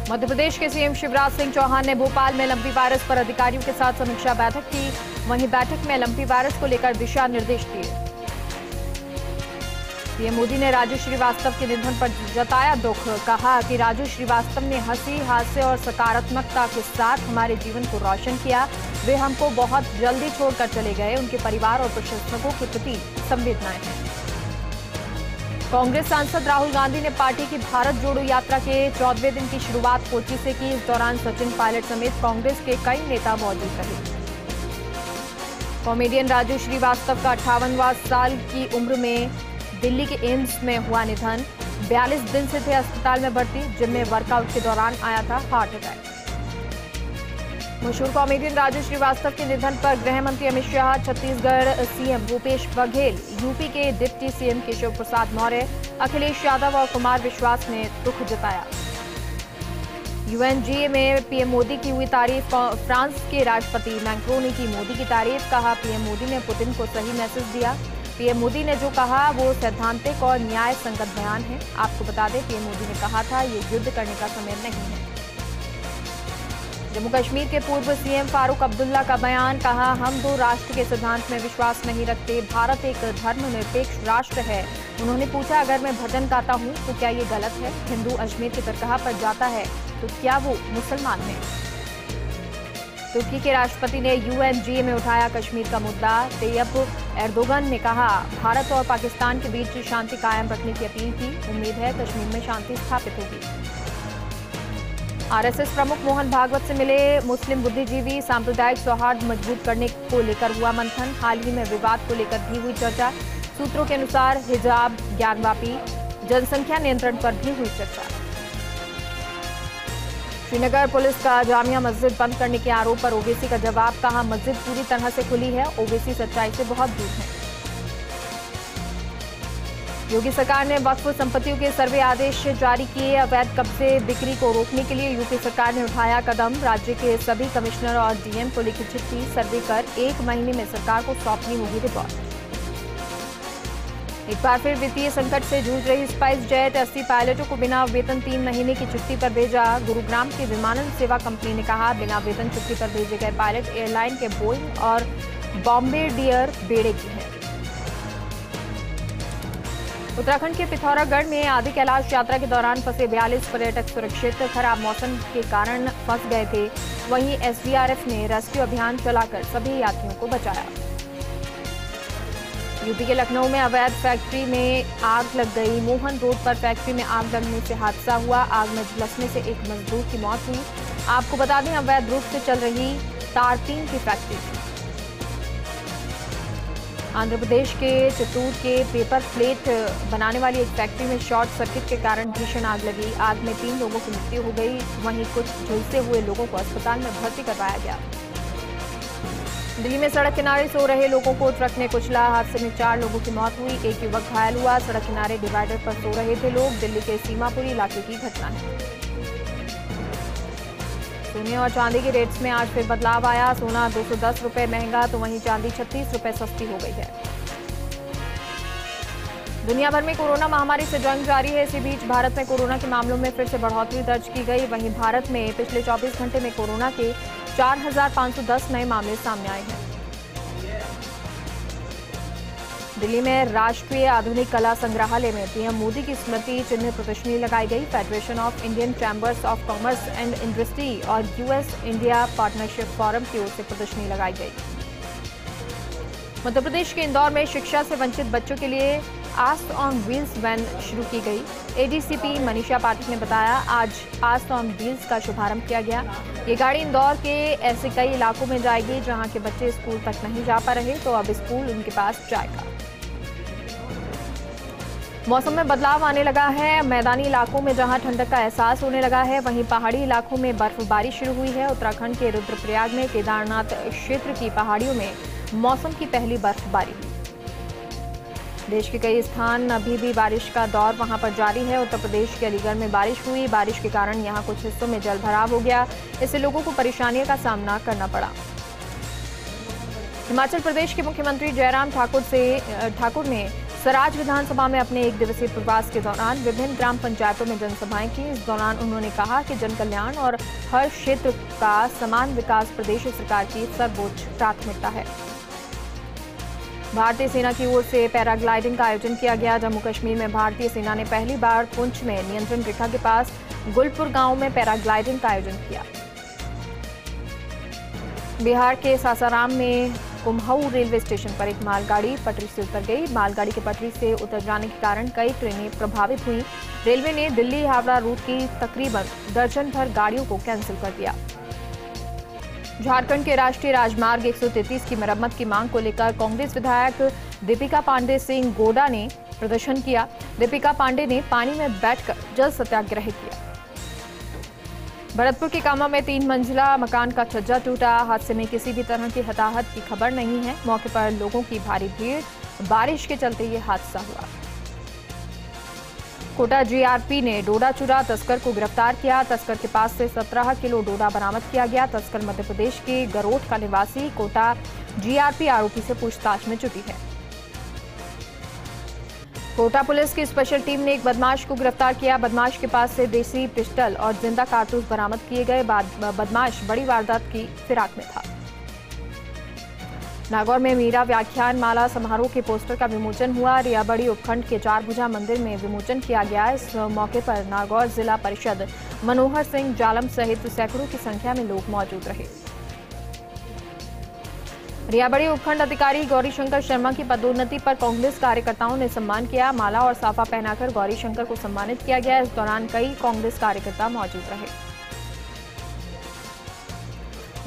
मध्य प्रदेश के सीएम शिवराज सिंह चौहान ने भोपाल में लंपी वायरस पर अधिकारियों के साथ समीक्षा बैठक की। वहीं बैठक में लंपी वायरस को लेकर दिशा निर्देश दिए। पीएम मोदी ने राजू श्रीवास्तव के निधन पर जताया दुख। कहा कि राजू श्रीवास्तव ने हंसी हास्य और सकारात्मकता के साथ हमारे जीवन को रोशन किया। वे हमको बहुत जल्दी छोड़कर चले गए। उनके परिवार और प्रशंसकों के प्रति संवेदनाएं हैं। कांग्रेस सांसद राहुल गांधी ने पार्टी की भारत जोड़ो यात्रा के 14वें दिन की शुरुआत कोच्चि से की। इस दौरान सचिन पायलट समेत कांग्रेस के कई नेता मौजूद रहे। कॉमेडियन राजू श्रीवास्तव का 58वां साल की उम्र में दिल्ली के एम्स में हुआ निधन। 42 दिन से थे अस्पताल में भर्ती। जिम में वर्कआउट के दौरान आया था हार्ट अटैक। मशहूर कॉमेडियन राजू श्रीवास्तव के निधन पर गृह मंत्री अमित शाह, छत्तीसगढ़ सीएम भूपेश बघेल, यूपी के डिप्टी सीएम केशव प्रसाद मौर्य, अखिलेश यादव और कुमार विश्वास ने दुख जताया। यूएनजीए में पीएम मोदी की हुई तारीफ। फ्रांस के राष्ट्रपति मैक्रों ने की मोदी की तारीफ। कहा पीएम मोदी ने पुतिन को सही मैसेज दिया। पीएम मोदी ने जो कहा वो सैद्धांतिक और न्याय संगत बयान है। आपको बता दें पीएम मोदी ने कहा था ये युद्ध करने का समय नहीं है। जम्मू कश्मीर के पूर्व सीएम फारूक अब्दुल्ला का बयान। कहा हम दो राष्ट्र के सिद्धांत में विश्वास नहीं रखते। भारत एक धर्मनिरपेक्ष राष्ट्र है। उन्होंने पूछा अगर मैं भजन गाता हूं तो क्या ये गलत है? हिंदू अजमेर की दरगाह पर जाता है तो क्या वो मुसलमान है? तुर्की के राष्ट्रपति ने यूएनजीए में उठाया कश्मीर का मुद्दा। तैयब एर्दोगन ने कहा भारत और पाकिस्तान के बीच शांति कायम रखने की अपील की। उम्मीद है कश्मीर में शांति स्थापित होगी। आरएसएस प्रमुख मोहन भागवत से मिले मुस्लिम बुद्धिजीवी। सांप्रदायिक सौहार्द मजबूत करने को लेकर हुआ मंथन। हाल ही में विवाद को लेकर भी हुई चर्चा। सूत्रों के अनुसार हिजाब, ज्ञानवापी, जनसंख्या नियंत्रण पर भी हुई चर्चा। श्रीनगर पुलिस का जामिया मस्जिद बंद करने के आरोप पर ओवैसी का जवाब। कहा मस्जिद पूरी तरह से खुली है। ओवैसी सच्चाई से बहुत दूर है। योगी सरकार ने वक्फ संपत्तियों के सर्वे आदेश जारी किए। अवैध कब्जे बिक्री को रोकने के लिए यूपी सरकार ने उठाया कदम। राज्य के सभी कमिश्नर और डीएम को लिखी चिट्ठी। सर्वे कर 1 महीने में सरकार को सौंपनी होगी रिपोर्ट। एक बार फिर वित्तीय संकट से जूझ रही स्पाइस जेट। 80 पायलटों को बिना वेतन 3 महीने की छुट्टी पर भेजा। गुरुग्राम की विमानन सेवा कंपनी ने कहा बिना वेतन छुट्टी पर भेजे गए पायलट एयरलाइन के बोइंग और बॉम्बेडियर बेड़े की हैं। उत्तराखंड के पिथौरागढ़ में आदि कैलाश यात्रा के दौरान फंसे 42 पर्यटक सुरक्षित। खराब मौसम के कारण फंस गए थे। वहीं एसडीआरएफ ने रेस्क्यू अभियान चलाकर सभी यात्रियों को बचाया। यूपी के लखनऊ में अवैध फैक्ट्री में आग लग गई। मोहन रोड पर फैक्ट्री में आग लगने से हादसा हुआ। आग में झुलसने से एक मजदूर की मौत हुई। आपको बता दें अवैध रूप से चल रही तारपीन की फैक्ट्री थी। आंध्र प्रदेश के चित्तूर के पेपर प्लेट बनाने वाली एक फैक्ट्री में शॉर्ट सर्किट के कारण भीषण आग लगी। आग में 3 लोगों की मृत्यु हो गई। वहीं कुछ झुलसे हुए लोगों को अस्पताल में भर्ती करवाया गया। दिल्ली में सड़क किनारे सो रहे लोगों को ट्रक ने कुचला। हादसे में 4 लोगों की मौत हुई। एक युवक घायल हुआ। सड़क किनारे डिवाइडर पर सो रहे थे लोग। दिल्ली के सीमापुरी इलाके की घटना है। सोने और चांदी के रेट्स में आज फिर बदलाव आया। सोना 210 रुपए महंगा तो वहीं चांदी 36 रुपए सस्ती हो गई है। दुनिया भर में कोरोना महामारी से जंग जारी है। इसी बीच भारत में कोरोना के मामलों में फिर से बढ़ोतरी दर्ज की गई। वहीं भारत में पिछले 24 घंटे में कोरोना के 4,510 नए मामले सामने आए हैं। दिल्ली में राष्ट्रीय आधुनिक कला संग्रहालय में पीएम मोदी की स्मृति चिन्ह प्रदर्शनी लगाई गई। Federation of Indian chambers of commerce and industry और यूएस इंडिया पार्टनरशिप फोरम की ओर से प्रदर्शनी लगाई गई। मध्य प्रदेश के इंदौर में शिक्षा से वंचित बच्चों के लिए आस्क ऑन व्हील्स वैन शुरू की गई। एडीसीपी मनीषा पाठक ने बताया आज आस्क ऑन व्हील्स का शुभारंभ किया गया। ये गाड़ी इंदौर के ऐसे कई इलाकों में जाएगी जहां के बच्चे स्कूल तक नहीं जा पा रहे तो अब स्कूल उनके पास जाएगा। मौसम में बदलाव आने लगा है। मैदानी इलाकों में जहां ठंडक का एहसास होने लगा है वहीं पहाड़ी इलाकों में बर्फबारी शुरू हुई है। उत्तराखंड के रुद्रप्रयाग में केदारनाथ क्षेत्र की पहाड़ियों में मौसम की पहली बर्फबारी हुई। देश के कई स्थान अभी भी बारिश का दौर वहां पर जारी है। उत्तर प्रदेश के अलीगढ़ में बारिश हुई। बारिश के कारण यहां कुछ हिस्सों में जलभराव हो गया। इससे लोगों को परेशानियों का सामना करना पड़ा। हिमाचल प्रदेश के मुख्यमंत्री जयराम ठाकुर ने सराज विधानसभा में अपने 1 दिवसीय प्रवास के दौरान विभिन्न ग्राम पंचायतों में जनसभाएं की। इस दौरान उन्होंने कहा कि जन कल्याण और हर क्षेत्र का समान विकास प्रदेश सरकार की सर्वोच्च प्राथमिकता है। भारतीय सेना की ओर से पैराग्लाइडिंग का आयोजन किया गया। जम्मू कश्मीर में भारतीय सेना ने पहली बार पुंछ में नियंत्रण रेखा के पास गुलपुर गांव में पैराग्लाइडिंग का आयोजन किया। बिहार के सासाराम में कुम्हऊ रेलवे स्टेशन पर एक मालगाड़ी पटरी से उतर गई। मालगाड़ी के पटरी से उतर जाने के कारण कई ट्रेनें प्रभावित हुई। रेलवे ने दिल्ली हावड़ा रूट की तकरीबन दर्जन भर गाड़ियों को कैंसिल कर दिया। झारखंड के राष्ट्रीय राजमार्ग 133 की मरम्मत की मांग को लेकर कांग्रेस विधायक दीपिका पांडे सिंह गोडा ने प्रदर्शन किया। दीपिका पांडे ने पानी में बैठकर जल सत्याग्रह किया। भरतपुर के कामा में 3 मंजिला मकान का छज्जा टूटा। हादसे में किसी भी तरह की हताहत की खबर नहीं है। मौके पर लोगों की भारी भीड़, बारिश के चलते ये हादसा हुआ। कोटा जीआरपी ने डोडा चुरा तस्कर को गिरफ्तार किया। तस्कर के पास से 17 किलो डोडा बरामद किया गया। तस्कर मध्य प्रदेश के गरोट का निवासी। कोटा जीआरपी आरोपी से पूछताछ में जुटी है। कोटा पुलिस की स्पेशल टीम ने एक बदमाश को गिरफ्तार किया। बदमाश के पास से देसी पिस्टल और जिंदा कारतूस बरामद किए गए। बदमाश बड़ी वारदात की फिराक में था। नागौर में मीरा व्याख्यान माला समारोह के पोस्टर का विमोचन हुआ। रियाबड़ी उपखंड के 4 भुजा मंदिर में विमोचन किया गया। इस मौके पर नागौर जिला परिषद मनोहर सिंह जालम सहित सैकड़ों की संख्या में लोग मौजूद रहे। रियाबड़ी उपखंड अधिकारी गौरीशंकर शर्मा की पदोन्नति पर कांग्रेस कार्यकर्ताओं ने सम्मान किया। माला और साफा पहनाकर गौरीशंकर को सम्मानित किया गया। इस दौरान कई कांग्रेस कार्यकर्ता मौजूद रहे।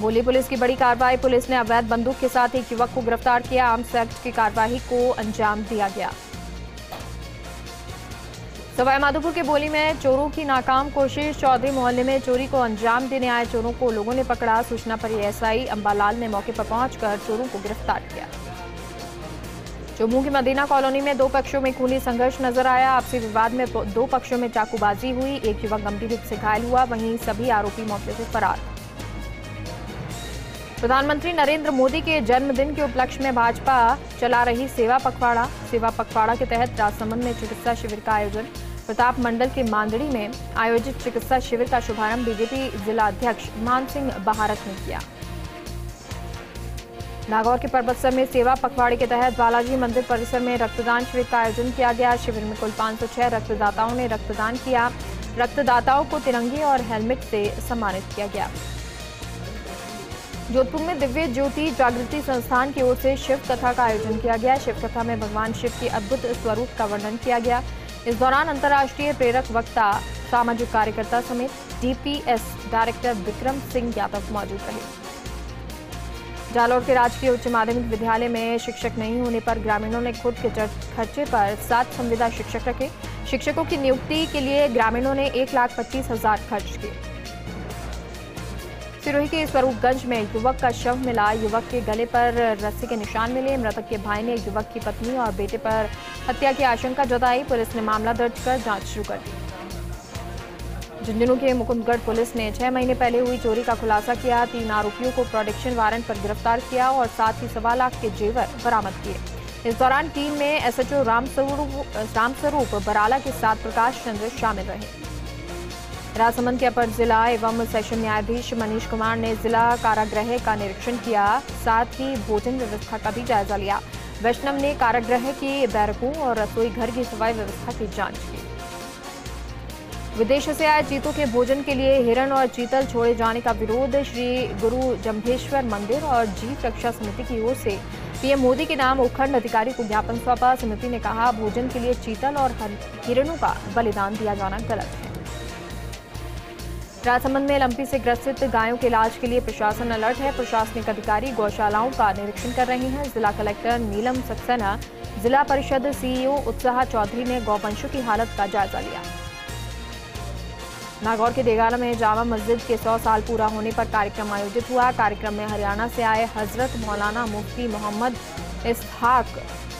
बोली पुलिस की बड़ी कार्रवाई। पुलिस ने अवैध बंदूक के साथ एक युवक को गिरफ्तार किया। आर्म्स एक्ट की कार्रवाई को अंजाम दिया गया। सवाईमाधोपुर के बोली में चोरों की नाकाम कोशिश। चौधरी मोहल्ले में चोरी को अंजाम देने आए चोरों को लोगों ने पकड़ा। सूचना पर एएसआई अंबालाल ने मौके पर पहुंचकर चोरों को गिरफ्तार किया। जम्मू की मदीना कॉलोनी में 2 पक्षों में खूनी संघर्ष नजर आया। आपसी विवाद में 2 पक्षों में चाकूबाजी हुई। एक युवक गंभीर रूप से घायल हुआ। वहीं सभी आरोपी मौके से फरार। प्रधानमंत्री नरेंद्र मोदी के जन्मदिन के उपलक्ष्य में भाजपा चला रही सेवा पखवाड़ा। सेवा पखवाड़ा के तहत राजसमंद में चिकित्सा शिविर का आयोजन। प्रताप मंडल के मांदड़ी में आयोजित चिकित्सा शिविर का शुभारंभ बीजेपी जिला अध्यक्ष मान सिंह बहारत ने किया। नागौर के पर्वतसर में सेवा पखवाड़े के तहत बालाजी मंदिर परिसर में रक्तदान शिविर का आयोजन किया गया। शिविर में कुल 506 रक्तदाताओं ने रक्तदान किया। रक्तदाताओं को तिरंगे और हेलमेट से सम्मानित किया गया। जोधपुर में दिव्य ज्योति जागृति संस्थान की ओर से शिव कथा का आयोजन किया गया। शिव कथा में भगवान शिव के अद्भुत स्वरूप का वर्णन किया गया। इस दौरान अंतर्राष्ट्रीय प्रेरक वक्ता, सामाजिक कार्यकर्ता समेत डीपीएस डायरेक्टर विक्रम सिंह यादव मौजूद रहे। जालौर के राजकीय उच्च माध्यमिक विद्यालय में शिक्षक नहीं होने पर ग्रामीणों ने खुद के खर्चे पर 7 संविदा शिक्षक रखे। शिक्षकों की नियुक्ति के लिए ग्रामीणों ने 1,25,000 खर्च किए। सिरोही के स्वरूपगंज में युवक का शव मिला। युवक के गले पर रस्सी के निशान मिले। मृतक के भाई ने युवक की पत्नी और बेटे पर हत्या की आशंका जताई। पुलिस ने मामला दर्ज कर जांच शुरू कर दी। झुंझुनू के मुकुंदगढ़ पुलिस ने 6 महीने पहले हुई चोरी का खुलासा किया। 3 आरोपियों को प्रोटेक्शन वारंट पर गिरफ्तार किया और साथ ही 1.25 लाख के जेवर बरामद किए। इस दौरान टीम में एसएचओ रामस्वरूप बराला के साथ प्रकाश चंद्र शामिल रहे। राजसमंद के अपर जिला एवं सेशन न्यायाधीश मनीष कुमार ने जिला कारागृह का निरीक्षण किया। साथ ही भोजन व्यवस्था का भी जायजा लिया। वैष्णव ने कारागृह की बैरकों और रसोई घर की सफाई व्यवस्था की जांच की। विदेश से आए चीतों के भोजन के लिए हिरण और चीतल छोड़े जाने का विरोध। श्री गुरु जम्भेश्वर मंदिर और जीव रक्षा समिति की ओर से पीएम मोदी के नाम उपखंड अधिकारी को ज्ञापन सौंपा। समिति ने कहा, भोजन के लिए चीतल और हिरणों का बलिदान दिया जाना गलत है। राजसमंद में लंपी से ग्रसित गायों के इलाज के लिए प्रशासन अलर्ट है। प्रशासनिक अधिकारी गौशालाओं का निरीक्षण कर रहे हैं। जिला कलेक्टर नीलम सक्सेना, जिला परिषद सीईओ उत्साह चौधरी ने गौवंशों की हालत का जायजा लिया। नागौर के देगाला में जामा मस्जिद के 100 साल पूरा होने पर कार्यक्रम आयोजित हुआ। कार्यक्रम में हरियाणा से आए हजरत मौलाना मुफ्ती मोहम्मद इसहाक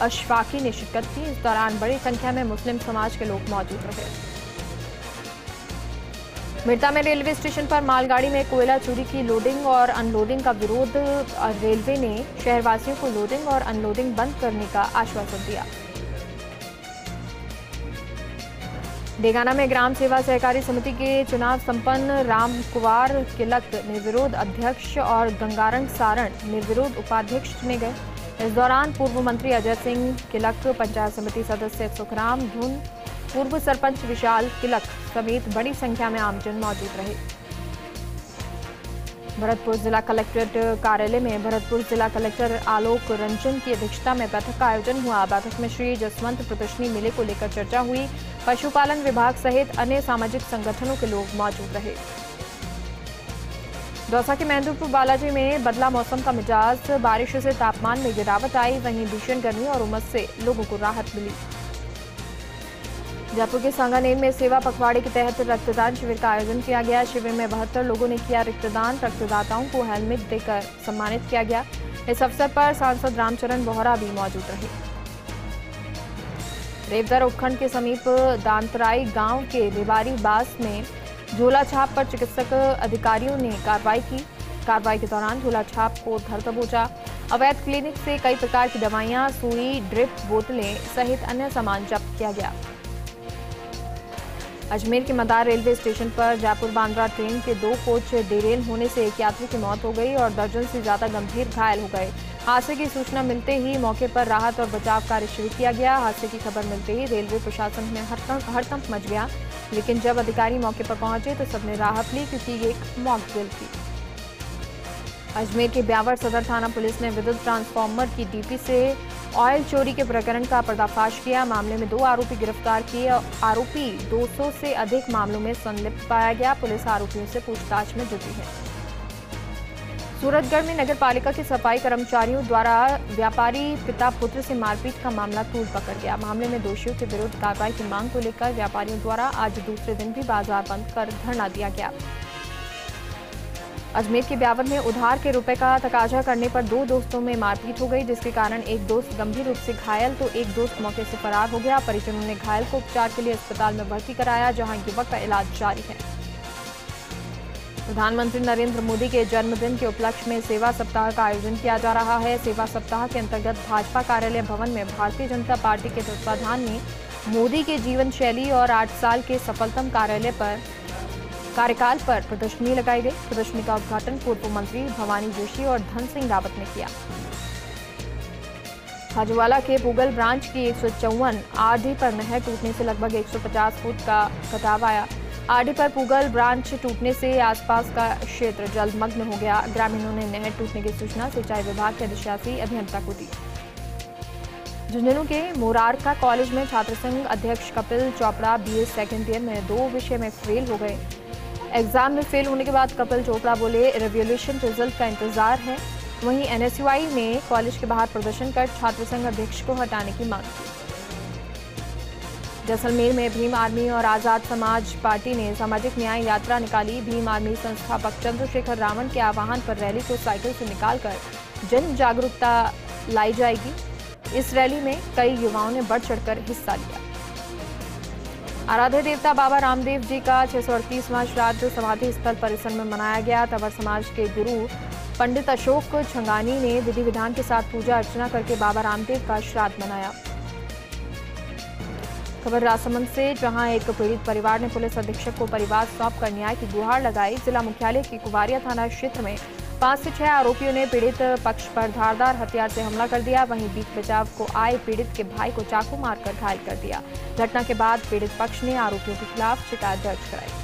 अशफाकी ने शिरकत की। इस दौरान बड़ी संख्या में मुस्लिम समाज के लोग मौजूद रहे। मिर्ता में रेलवे स्टेशन पर मालगाड़ी में कोयला चोरी की लोडिंग और अनलोडिंग का विरोध। रेलवे ने शहरवासियों को लोडिंग और अनलोडिंग बंद करने का आश्वासन दिया। डेगाना में ग्राम सेवा सहकारी समिति के चुनाव संपन्न। राम कुमार किलक निर्विरोध अध्यक्ष और गंगारंग सारण निर्विरोध उपाध्यक्ष चुने गए। इस दौरान पूर्व मंत्री अजय सिंह किलक, पंचायत समिति सदस्य सुखराम धुन, पूर्व सरपंच विशाल किलक समेत बड़ी संख्या में आमजन मौजूद रहे। भरतपुर जिला कलेक्ट्रेट कार्यालय में भरतपुर जिला कलेक्टर आलोक रंजन की अध्यक्षता में बैठक का आयोजन हुआ। बैठक में श्री जसवंत प्रदर्शनी मेले को लेकर चर्चा हुई। पशुपालन विभाग सहित अन्य सामाजिक संगठनों के लोग मौजूद रहे। दौसा के महेंद्रपुर बालाजी में बदला मौसम का मिजाज। बारिश से तापमान में गिरावट आई, वहीं भीषण गर्मी और उमस से लोगों को राहत मिली। जयपुर के सांगानेर में सेवा पखवाड़े के तहत रक्तदान शिविर का आयोजन किया गया। शिविर में 72 लोगों ने किया रक्तदान। रक्तदाताओं को हेलमेट देकर सम्मानित किया गया। इस अवसर पर सांसद रामचरण बोहरा भी मौजूद रहे। रेवदर उपखंड के समीप दांतराई गांव के रेवारी बास में झोला छाप पर चिकित्सक अधिकारियों ने कार्रवाई की। कार्रवाई के दौरान झोला छाप को धर दबोचा। अवैध क्लिनिक से कई प्रकार की दवाइयां, सुई, ड्रिप, बोतलें सहित अन्य सामान जब्त किया गया। अजमेर के मदार रेलवे स्टेशन पर जयपुर बांद्रा ट्रेन के 2 कोच डिरेल होने से एक यात्री की मौत हो गई और दर्जन से ज्यादा गंभीर घायल हो गए। हादसे की सूचना मिलते ही मौके पर राहत और बचाव कार्य शुरू किया गया। हादसे की खबर मिलते ही रेलवे प्रशासन में हड़कंप मच गया, लेकिन जब अधिकारी मौके पर पहुंचे तो सबने राहत ली, क्योंकि ये एक मॉक ड्रिल थी। अजमेर के ब्यावर सदर थाना पुलिस ने विद्युत ट्रांसफार्मर की डीपी से ऑयल चोरी के प्रकरण का पर्दाफाश किया। मामले में 2 आरोपी गिरफ्तार किए। आरोपी 200 से अधिक मामलों में संलिप्त पाया गया। पुलिस आरोपियों से पूछताछ में जुटी है। सूरतगढ़ में नगर पालिका के सफाई कर्मचारियों द्वारा व्यापारी पिता पुत्र से मारपीट का मामला तूल पकड़ गया। मामले में दोषियों के विरुद्ध कार्रवाई की मांग को लेकर व्यापारियों द्वारा आज दूसरे दिन भी बाजार बंद कर धरना दिया गया। अजमेर के ब्यावर में उधार के रुपए का तकाजा करने पर 2 दोस्तों में मारपीट हो गई, जिसके कारण एक दोस्त गंभीर रूप से घायल तो एक दोस्त मौके से फरार हो गया। परिजनों ने घायल को उपचार के लिए अस्पताल में भर्ती कराया, जहां युवक का इलाज जारी है। प्रधानमंत्री नरेंद्र मोदी के जन्मदिन के उपलक्ष्य में सेवा सप्ताह का आयोजन किया जा रहा है। सेवा सप्ताह के अंतर्गत भाजपा कार्यालय भवन में भारतीय जनता पार्टी के तत्वाधान में मोदी के जीवन शैली और 8 साल के सफलतम कार्यकाल पर प्रदर्शनी लगाई गई। प्रदर्शनी का उद्घाटन पूर्व मंत्री भवानी जोशी और धन सिंह रावत ने किया। खाजूवाला के पूगल ब्रांच की 154 आरडी पर नहर टूटने से लगभग 150 फुट का कटाव आया। आरडी पर पूगल ब्रांच टूटने से आसपास का क्षेत्र जलमग्न हो गया। ग्रामीणों ने नहर टूटने की सूचना सिंचाई विभाग के अधिशासी अभियंता को दी। झुंझुनू के मोरारका कॉलेज में छात्र संघ अध्यक्ष Kapil Chopra BA second year में 2 विषय में फेल हो गए। एग्जाम में फेल होने के बाद कपिल चोपड़ा बोले, रिवॉल्यूशन रिजल्ट का इंतजार है। वहीं NSUI में कॉलेज के बाहर प्रदर्शन कर छात्र संघ अध्यक्ष को हटाने की मांग की। जैसलमेर में भीम आर्मी और आजाद समाज पार्टी ने सामाजिक न्याय यात्रा निकाली। भीम आर्मी संस्थापक चंद्रशेखर रावण के आह्वान पर रैली को साइकिल से निकालकर जन जागरूकता लाई जाएगी। इस रैली में कई युवाओं ने बढ़ चढ़कर हिस्सा लिया। आराध्य देवता बाबा रामदेव जी का 638वां श्राद्ध समाधि स्थल परिसर में मनाया गया। तंवर समाज के गुरु पंडित अशोक छंगानी ने विधि विधान के साथ पूजा अर्चना करके बाबा रामदेव का श्राद्ध मनाया। खबर राजसमंद से, जहां एक पीड़ित परिवार ने पुलिस अधीक्षक को परिवार सौंपकर न्याय की गुहार लगाई। जिला मुख्यालय के कुवारिया थाना क्षेत्र में 5 से 6 आरोपियों ने पीड़ित पक्ष पर धारदार हथियार से हमला कर दिया। वहीं बीच बचाव को आए पीड़ित के भाई को चाकू मारकर घायल कर दिया। घटना के बाद पीड़ित पक्ष ने आरोपियों के खिलाफ शिकायत दर्ज कराई।